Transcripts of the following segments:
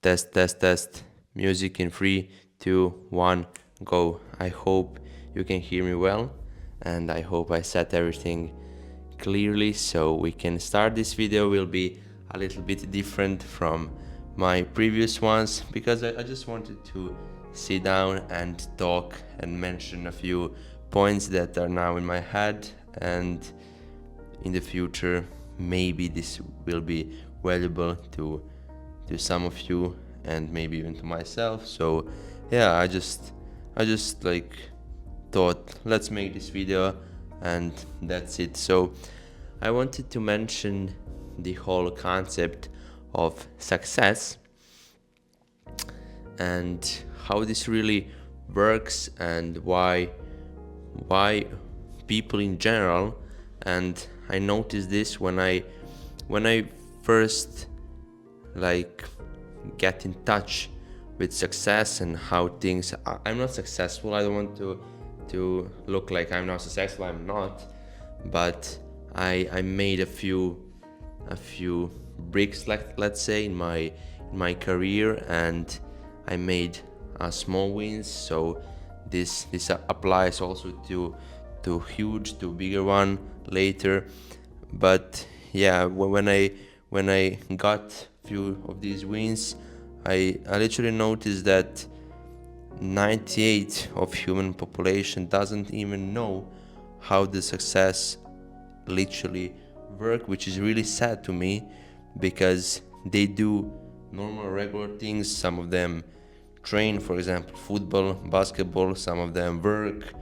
Test, test, test. Music in 3, 2, 1, go. I hope you can hear me well, and I hope I set everything clearly so we can start. This video will be a little bit different from my previous ones because I just wanted to sit down and talk and mention a few points that are now in my head, and in the future maybe this will be valuable to some of you and maybe even to myself. So yeah, I just like thought let's make this video, and that's it. So I wanted to mention the whole concept of success and how this really works, and why people in general, and I noticed this when I first like get in touch with success and how things. I'm not successful. I don't want to look like I'm not successful. I'm not, but I made a few bricks, like let's say, in my career, and I made small wins. So this applies also to bigger one later. But yeah, when I got few of these wins, I literally noticed that 98 of human population doesn't even know how the success literally work, which is really sad to me, because they do normal regular things. Some of them train, for example, football, basketball. Some of them work,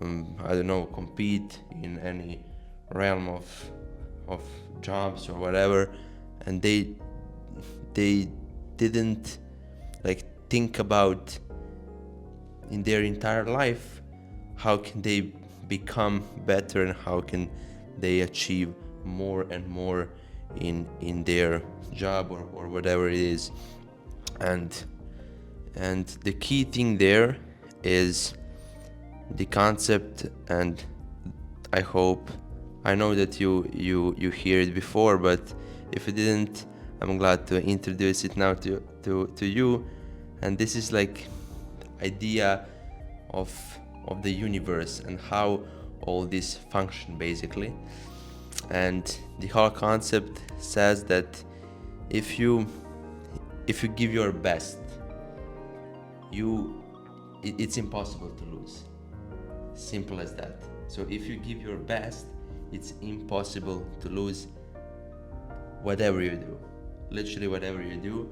I don't know, compete in any realm of jobs or whatever, and they didn't like think about in their entire life how can they become better and how can they achieve more and more in their job or whatever it is. And the key thing there is the concept, and I know that you hear it before, but if you didn't, I'm glad to introduce it now to you. And this is like idea of the universe and how all this function basically. And the whole concept says that if you give your best, it's impossible to lose. Simple as that. So if you give your best, it's impossible to lose whatever you do, literally whatever you do.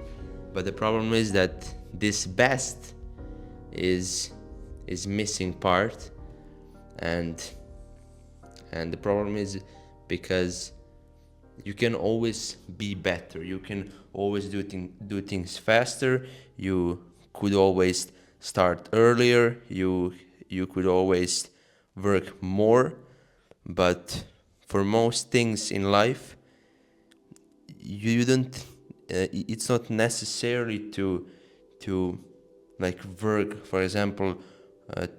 But the problem is that this best is missing part, and the problem is because you can always be better, you can always do things faster, you could always start earlier, you could always work more. But for most things in life, you don't it's not necessary to like work, for example,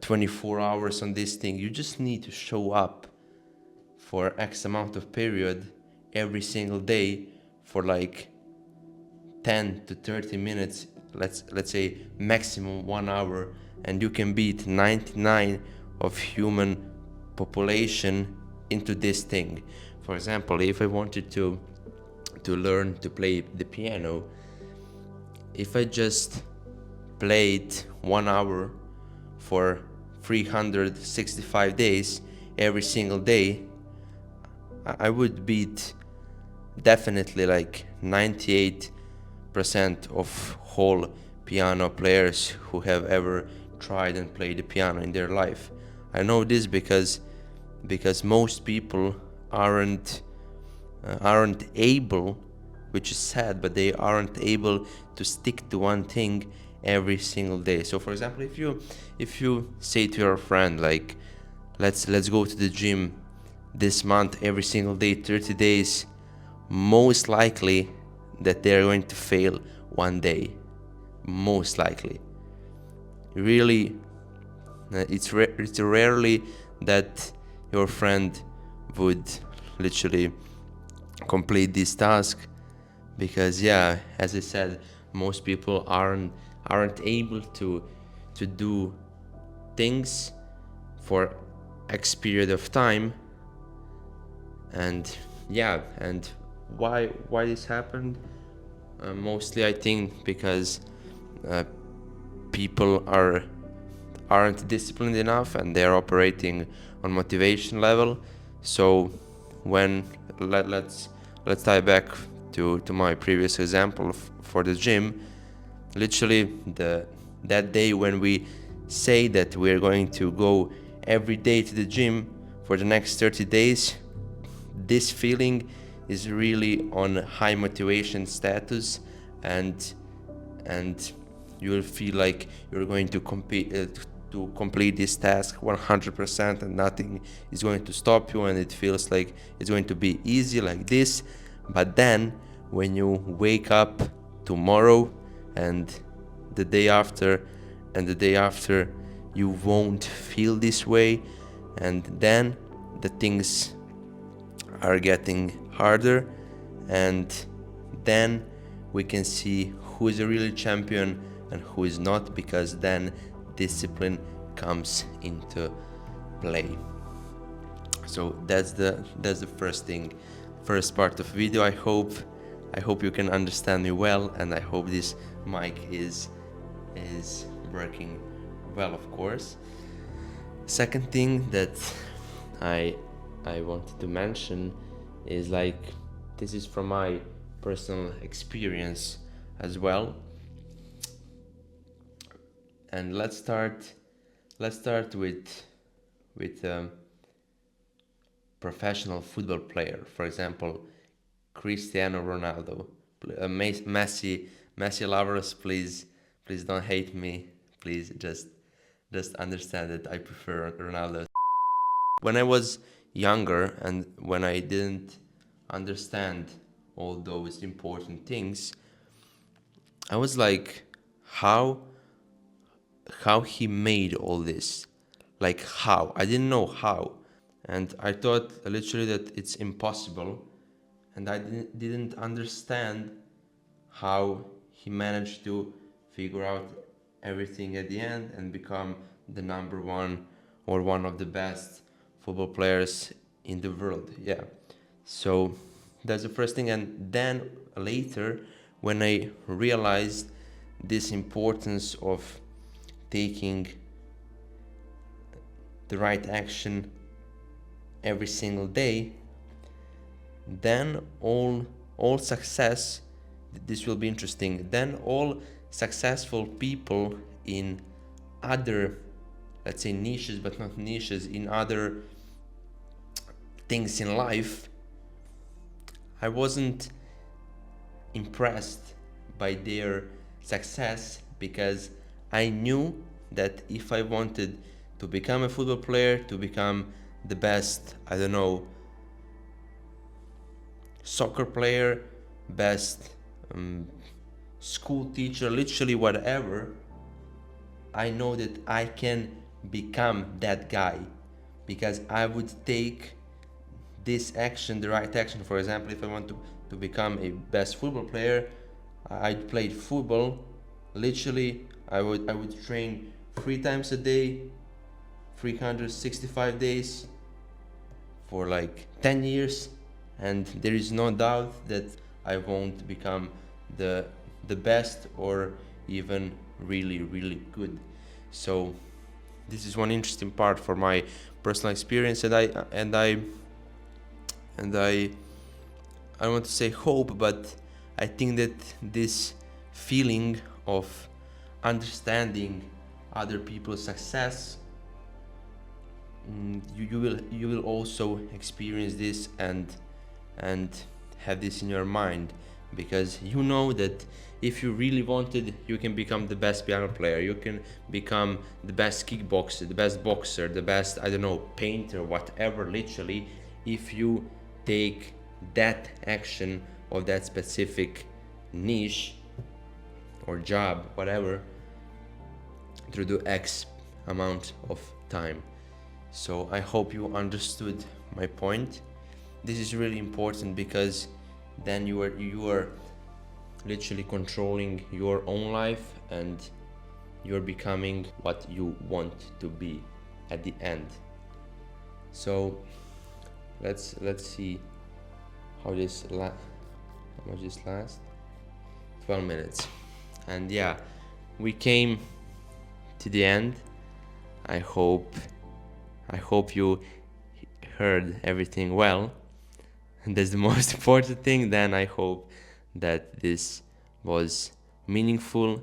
24 hours on this thing. You just need to show up for X amount of period every single day for like 10 to 30 minutes, let's say maximum 1 hour, and you can beat 99 of human population into this thing. For example, if I wanted to learn to play the piano, if I just played 1 hour for 365 days every single day, I would beat definitely like 98% of whole piano players who have ever tried and played the piano in their life. I know this because most people aren't able, which is sad, but they aren't able to stick to one thing every single day. So for example, if you say to your friend like, let's go to the gym this month every single day, 30 days, most likely that they're going to fail one day. Most likely. Really, it's rarely that your friend would literally complete this task, because yeah, as I said, most people aren't able to do things for X period of time. And yeah, and why this happened, mostly I think because uh, people aren't disciplined enough and they're operating on motivation level. So when let's tie back to my previous example for the gym. Literally, that day when we say that we're going to go every day to the gym for the next 30 days, this feeling is really on high motivation status, and and you will feel like you're going to complete this task 100%, and nothing is going to stop you, and it feels like it's going to be easy like this. But then when you wake up tomorrow and the day after and the day after, you won't feel this way, and then the things are getting harder, and then we can see who is a real champion and who is not, because then discipline comes into play. So that's the first part of video. I hope you can understand me well, and I hope this mic is working well, of course. Second thing that I wanted to mention is, like, this is from my personal experience as well. And let's start with professional football player, for example, Cristiano Ronaldo. Messi lovers, please don't hate me. Please just understand that I prefer Ronaldo. When I was younger and when I didn't understand all those important things, I was like, how he made all this? Like, how? I didn't know how. And I thought literally that it's impossible, and I didn't understand how he managed to figure out everything at the end and become the number one or one of the best football players in the world. Yeah. So that's the first thing. And then later, when I realized this importance of taking the right action every single day, then all success, this will be interesting, then all successful people in other, let's say, niches, but not niches, in other things in life, I wasn't impressed by their success, because I knew that if I wanted to become a football player, to become the best, I don't know, soccer player, best school teacher, literally whatever, I know that I can become that guy, because I would take this action, the right action. For example, if I want to become a best football player, I played football. Literally, I would train 3 times a day, 365 days for like 10 years, and there is no doubt that I won't become the best or even really good. So this is one interesting part for my personal experience, and I don't want to say hope, but I think that this feeling of understanding other people's success, you will also experience this and have this in your mind, because you know that if you really wanted, you can become the best piano player, you can become the best kickboxer, the best boxer, the best, I don't know, painter, whatever, literally, if you take that action of that specific niche or job, whatever, through the X amount of time. So I hope you understood my point. This is really important, because then you are literally controlling your own life, and you're becoming what you want to be at the end. So let's see how much this lasts. 12 minutes. And yeah, we came to the end. I hope you heard everything well. And that's the most important thing. Then I hope that this was meaningful,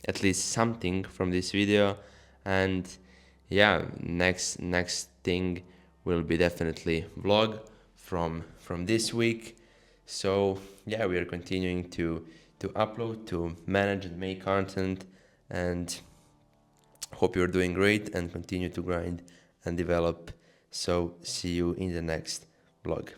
at least something from this video. And yeah, next thing will be definitely vlog from this week. So yeah, we are continuing to upload, to manage and make content, and hope you're doing great and continue to grind and develop. So see you in the next vlog.